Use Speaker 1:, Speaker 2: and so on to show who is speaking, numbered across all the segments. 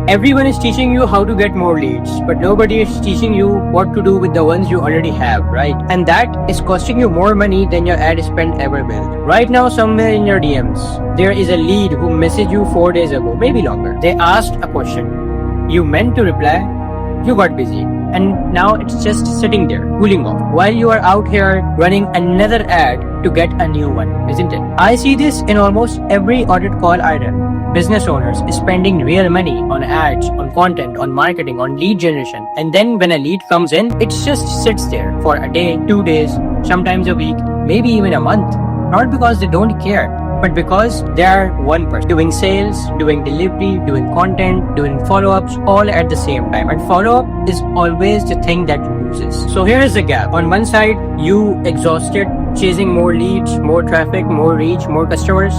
Speaker 1: Everyone is teaching you how to get more leads, but nobody is teaching you what to do with the ones you already have, right? And that is costing you more money than your ad spend ever will. Right now, somewhere in your DMs, there is a lead who messaged you 4 days ago, maybe longer. They asked a question. You meant to reply, you got busy. And now it's just sitting there, cooling off, while you are out here running another ad to get a new one, isn't it? I see this in almost every audit call I run. Business owners spending real money on ads, on content, on marketing, on lead generation. And then when a lead comes in, it just sits there for a day, 2 days, sometimes a week, maybe even a month. Not because they don't care, but because they are one person doing sales, doing delivery, doing content, doing follow-ups all at the same time. And follow-up is always the thing that loses. So here is the gap. On one side, you exhausted, chasing more leads, more traffic, more reach, more customers.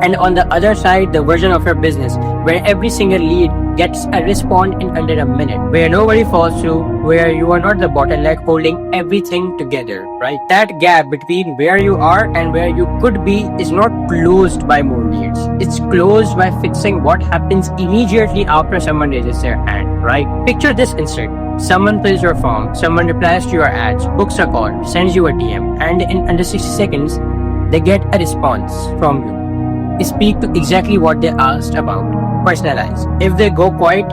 Speaker 1: And on the other side, the version of your business where every single lead gets a response in under a minute, where nobody falls through, where you are not the bottleneck holding everything together, right? That gap between where you are and where you could be is not closed by more leads. It's closed by fixing what happens immediately after someone raises their hand, right? Picture this instead. Someone fills your form, someone replies to your ads, books a call, sends you a DM, and in under 60 seconds, they get a response from you. Speak to exactly what they asked about. Personalize. If they go quiet,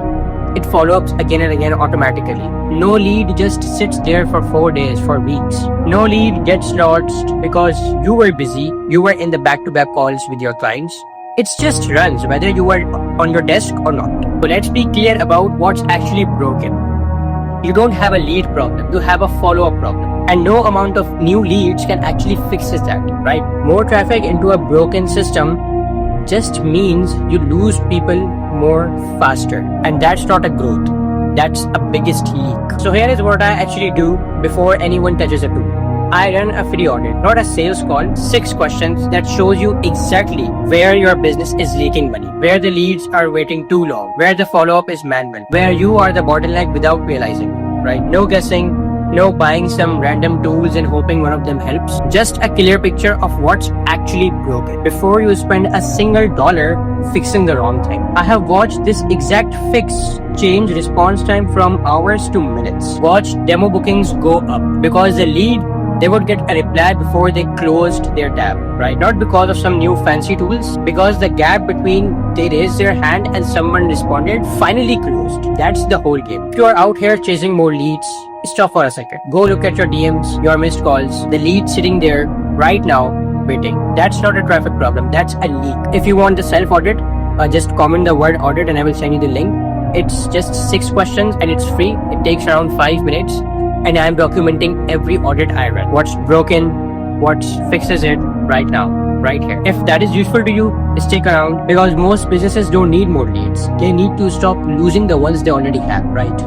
Speaker 1: it follow-ups again and again automatically. No lead just sits there for 4 days, for weeks. No lead gets lost because you were busy, you were in the back-to-back calls with your clients. It just runs whether you are on your desk or not. So let's be clear about what's actually broken. You don't have a lead problem, you have a follow-up problem. And no amount of new leads can actually fix that, right? More traffic into a broken system just means you lose people more faster. And that's not a growth. That's a biggest leak. So here is what I actually do before anyone touches a tool. I run a free audit, not a sales call, 6 questions that shows you exactly where your business is leaking money, where the leads are waiting too long, where the follow-up is manual, where you are the bottleneck without realizing, right? No guessing, no buying some random tools and hoping one of them helps. Just a clear picture of what's actually broken before you spend a single dollar fixing the wrong thing. I have watched this exact fix change response time from hours to minutes. Watch demo bookings go up because the lead, they would get a reply before they closed their tab, right? Not because of some new fancy tools, because the gap between they raised their hand and someone responded finally closed. That's the whole game. If you are out here chasing more leads, stop for a second. Go look at your DMs, your missed calls, the lead sitting there right now waiting. That's not a traffic problem, that's a leak. If you want the self-audit, just comment the word audit and I will send you the link. It's just 6 questions and it's free. It takes around 5 minutes. And I'm documenting every audit I run. What's broken, what fixes it right now, right here. If that is useful to you, stick around because most businesses don't need more leads. They need to stop losing the ones they already have, right?